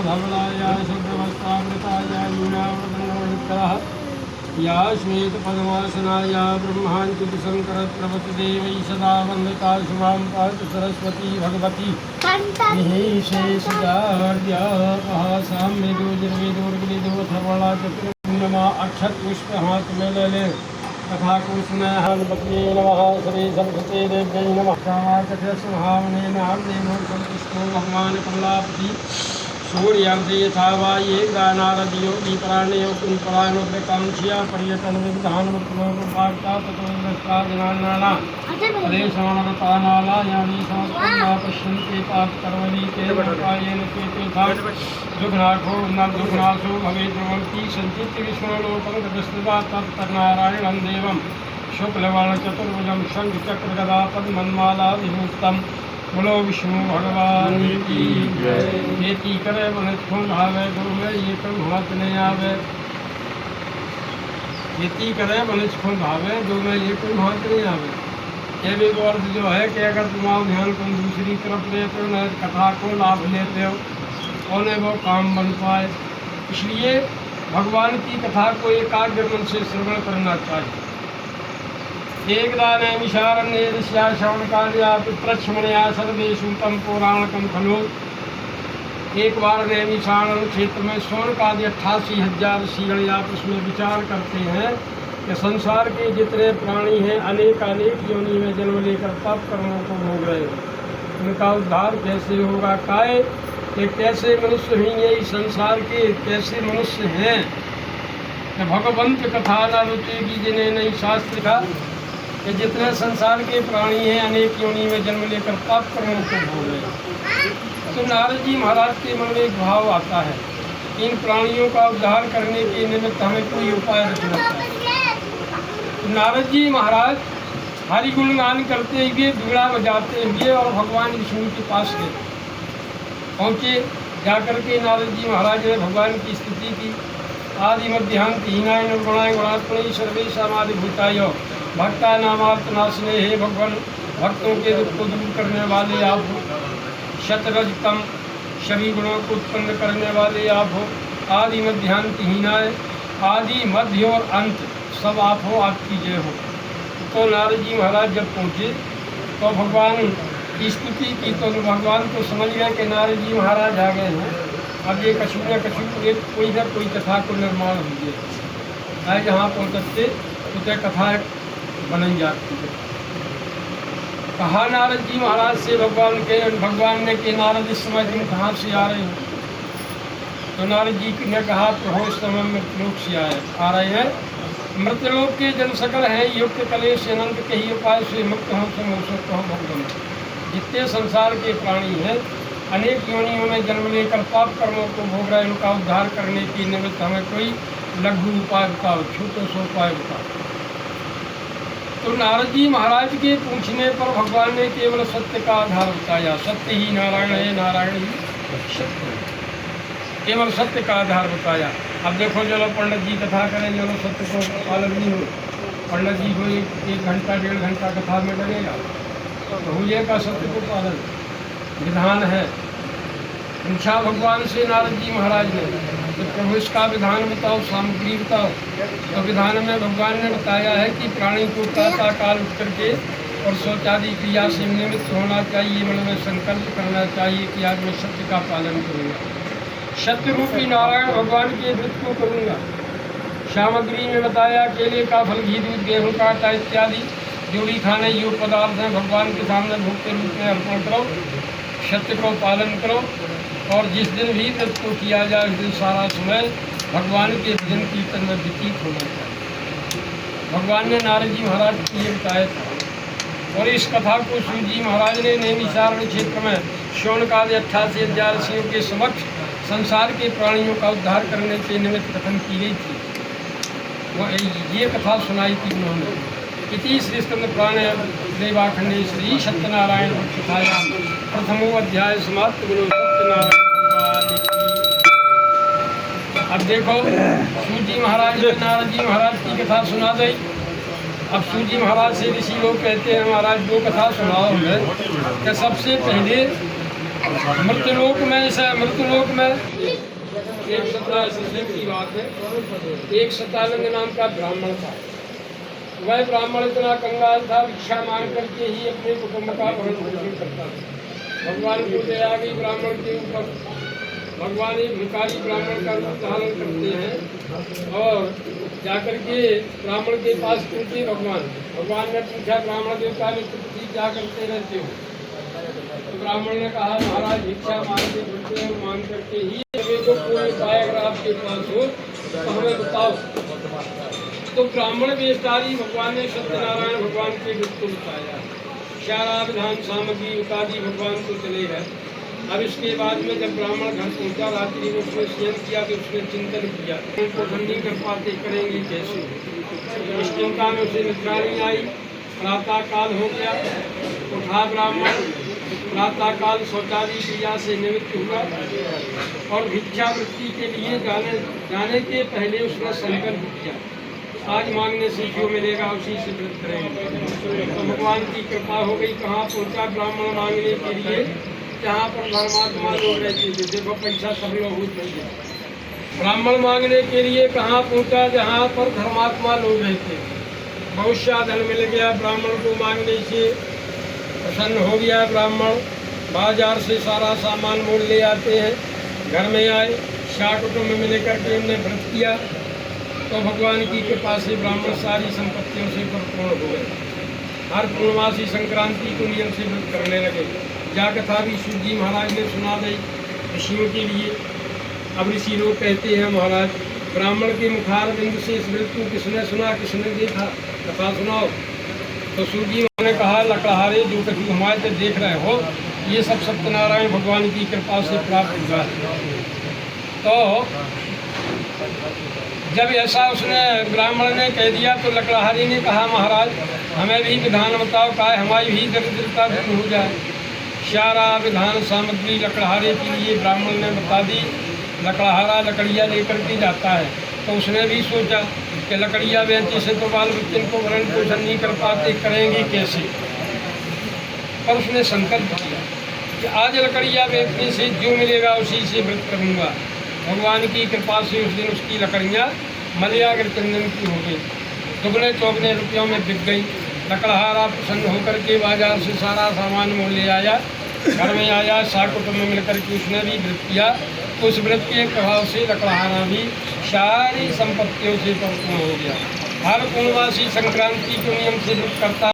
धवलाया शुभ्रवस्त्रावृताया यूनावृतनोत्तरः या श्वेतपद्मासनाया ब्रह्माञ्च्युतिशङ्करप्रभृतिदेवैः सदा वन्दिता शुभां पातु सरस्वती भगवती साम्यदोर्वेदोर्गलिदो धर्मणा अक्षत पुष्प हाथ में ले ले तथा कुष्णपत्नी नमः श्री सरस्वती देव्यै नमः महामने नामदेव संतुष्टो भगवान कमलापति सूर्यांश यथा वा ये गानारद योगी प्राणे पराणोग्रकांक्षिया पर्यटन विधान वार्ता तत्वस्ता जनाना प्रदेशानाला यानी संस्कृता पश्यन्ते पाप कर्मणि ते कायेन केतेथा दुघनाथो न दुघनाथो भवे ध्रुवन्ति सञ्चित्य विष्णुलोकं तदस्तुवा तत्तनारायणं देवं शुक्लवर्ण चतुर्भुजं शंखचक्र गदा पद्मन्माला विभूषितम् बोलो विष्णु भगवान की जय। खेती करे वनस्पति भावे गुरु में ये कम हाथ नहीं आवे। खेती करे वनस्पति भावे गुरु में ये कम हाथ नहीं आवे। ये भी तो अर्थ जो है कि अगर तुम ध्यान तुम दूसरी तरफ लेते हो न कथा को लाभ लेते हो और वो काम बन पाए, इसलिए भगवान की कथा को एकाग्र मन से श्रवण करना चाहिए। एकदा नैमिषारण्ये श्रवणकार्या पितृक्ष्मणया सर्वेषु तम पौराणकम खलु। एक बार नैमिषारण्य क्षेत्र में शौनकादि 88,000 ऋषिगण आपस में विचार करते हैं कि संसार के जितने प्राणी हैं अनेक योनि में जन्म लेकर पाप कर्मों को भोग रहे हैं, उनका उद्धार कैसे होगा। काहे कि कैसे मनुष्य ही यही संसार के कैसे मनुष्य हैं कि भगवंत कथा न रुचेगी जिन्हें नहीं शास्त्र का, कि जितने संसार के प्राणी हैं अनेक योनि में जन्म लेकर पाप कर्मों को भोग रहे हैं। तो नारद जी महाराज के मन में एक भाव आता है, इन प्राणियों का उद्धार करने के निमित्त हमें कोई उपाय रखना चाहिए। तो नारद जी महाराज हरि गुणगान करते हुए बीड़ा बजाते हुए और भगवान विष्णु के पास गए पहुँचे। जाकर के नारद जी महाराज ने भगवान की स्तुति की। आदि मध्यांत हीनाय निर्गुणाय गुणात्मनि सर्वेशामादिभूताय भक्ता नामार्थ नाशने। हे भगवान, भक्तों के दुख को दूर करने वाले आप हो। शतरजतम सभी गुणों को उत्पन्न करने वाले आप हो। आदि मध्यांत हीनाय, आदि मध्य और अंत सब आप हो, आपकी जय हो। तो नारद जी महाराज जब पहुँचे तो भगवान की स्तुति की तो भगवान को समझ गए कि नारद जी महाराज आ गए हैं, अब ये कछु न कछु कोई न कोई कथा को निर्माण हो गया है। जहाँ पहुँचते तो कथा बन जाती है। कहा नारद जी महाराज से भगवान ने कि नारद इस समय तुम कहाँ से आ रहे हो। तो नारद जी ने कहा प्रभु इस समय मृतलोक से आ रहे हैं। मृतलोक के जन सकल हैं युक्त कलेश अनंत के ही उपाय से मुक्त हों तुम कहो भगवान। जितने संसार के प्राणी हैं अनेक योनियों में जन्म लेकर पाप कर्मों को भोग रहे, उनका उद्धार करने के निमित्त हमें कोई लघु उपाय बताओ, छोटे से उपाय बताओ। तो नारद जी महाराज के पूछने पर भगवान ने केवल सत्य का आधार बताया। सत्य ही नारायण है, नारायण ही सत्य है, केवल सत्य का आधार बताया। अब देखो चलो पंडित जी कथा करें, चलो सत्य को पालन नहीं हो, पंडित जी को एक घंटा 1.5 घंटा कथा में लगेगा, तो हुए का सत्य को पालन विधान है। पूछा भगवान से नारद जी महाराज ने, तो प्रभु इसका विधान बताओ, सामग्री बताओ। तो विधान में भगवान ने बताया है कि प्राणी को प्रातः काल उठ करके और शौचादि क्रिया से निमित्त होना चाहिए, मन में संकल्प करना चाहिए कि आज मैं सत्य का पालन करूँगा, सत्य रूपी नारायण भगवान के व्रत को करूँगा। सामग्री में बताया केले का फल, घी, दूध, गेहूँ का आटा इत्यादि जो भी खाने योग्य पदार्थ हैं भगवान के सामने भोग के रूप में अर्पण करो, सत्य को पालन करो। और जिस दिन भी व्रत को किया जाए उस दिन सारा समय भगवान के भजन कीर्तन में व्यतीत होना चाहिए। भगवान ने नारद जी महाराज को ये बताया था। और इस कथा को सूत जी महाराज ने नैमिषारण्य क्षेत्र में शौनकादि 88,000 ऋषियों के समक्ष संसार के प्राणियों का उद्धार करने के निमित्त कथन की गई थी। वो ये कथा सुनाई थी उन्होंने। इति श्री स्कंद पुराणे देवाखंडे श्री सत्यनारायण कथायां प्रथमो अध्याय समाप्त। गुरु सत्यनारायण भगवान की। अब देखो सूत जी महाराज ने नारद जी महाराज की कथा सुना दी। अब सूत जी महाराज से ऋषि लोग कहते हैं महाराज वो कथा सुनाओ हमें कि सबसे पहले मृत्युलोक में से मृत्युलोक में एक सत्ता की बात है। एक सतानंद नाम का ब्राह्मण था। वह ब्राह्मण इतना कंगाल था, भिक्षा मांग करके ही अपने कुटुंब का भरण पोषण करता था। भगवान को दया गई ब्राह्मण के ऊपर। भगवान एक भिखारी ब्राह्मण का रूप धारण करते हैं और जाकर के ब्राह्मण के पास पहुंचे। भगवान ने पूछा, ब्राह्मण देवता ने तुम क्या करते रहते हो? तो ब्राह्मण ने कहा, महाराज भिक्षा मांगते फिरते हैं, मांग करके ही तो कोई उपाय अगर आपके पास हो तो हमें बताओ। तो ब्राह्मण वेशधारी भगवान ने सत्यनारायण भगवान के रूप को बताया। सारा विधान सामग्री उपाधि भगवान को चले गए। अब इसके बाद में जब ब्राह्मण घर पहुंचा, रात्रि में उसने शयन किया तो उसने चिंतन किया, उनको नहीं कर पाते, करेंगे कैसे? इस चिंता में उसे निद्रा नहीं आई। प्रातः काल हो गया, उठा ब्राह्मण, प्रातः काल शौचादी क्रिया से निवृत्त हुआ और भिक्षावृत्ति के लिए जाने के पहले उसने संकल्प किया, आज मांगने से जो मिलेगा उसी से व्रत करेंगे। तो भगवान की कृपा हो गई। कहाँ पहुँचा ब्राह्मण मांगने के लिए? जहाँ पर धर्मात्मा लोग रहते थे। देखो पैसा सब लोग होते थे। ब्राह्मण मांगने के लिए कहाँ पहुँचा? जहाँ पर धर्मात्मा लोग रहते थे। बहुत सा धन मिल गया ब्राह्मण को, मांगने से प्रसन्न हो गया ब्राह्मण। बाजार से सारा सामान मोल ले आते हैं, घर में आए, शाह कुटुंब में लेकर के उन्हें व्रत किया तो भगवान की कृपा से ब्राह्मण सारी संपत्तियों से परिपूर्ण हो गए। हर पूर्णमासी संक्रांति को नियम से व्रत करने लगे। जा कथा भी शिव जी महाराज ने सुना दी ऋषियों के लिए। अब ऋषि लोग कहते हैं, महाराज ब्राह्मण के मुखार बिंद से इस व्रत को किसने सुना, किसने देखा, कथा सुनाओ। तो शिव जी ने कहा, लकड़हारे जो कभी हमारे से देख रहे हो, ये सब सत्यनारायण भगवान की कृपा से प्राप्त हुआ है। तो जब ऐसा उसने ब्राह्मण ने कह दिया तो लकड़हारी ने कहा, महाराज हमें भी विधान बताओ, का हमारी भी दरिद्रता दूर हो जाए। सारा विधान सामग्री लकड़हारे के लिए ब्राह्मण ने बता दी। लकड़हारा लकड़िया लेकर के जाता है तो उसने भी सोचा कि लकड़िया बेचने से तो बाल बच्चन को भरण पोषण नहीं कर पाते, करेंगे कैसे? पर उसने संकल्प किया कि आज लकड़िया बेचने से जो मिलेगा उसी से व्रत करूँगा। भगवान की कृपा से उस दिन उसकी लकड़ियाँ मलयागर चंदन की हो गई, दुगने चौगने रुपयों में बिक गई। लकड़हारा प्रसन्न होकर के बाजार से सारा सामान मोल ले आया, घर में आया, साग कुटुंब में मिलकर के उसने भी व्रत किया। उस व्रत के प्रभाव से लकड़हारा भी सारी संपत्तियों से परिपूर्ण हो गया। हर पूर्णमासी संक्रांति को नियम से व्रत करता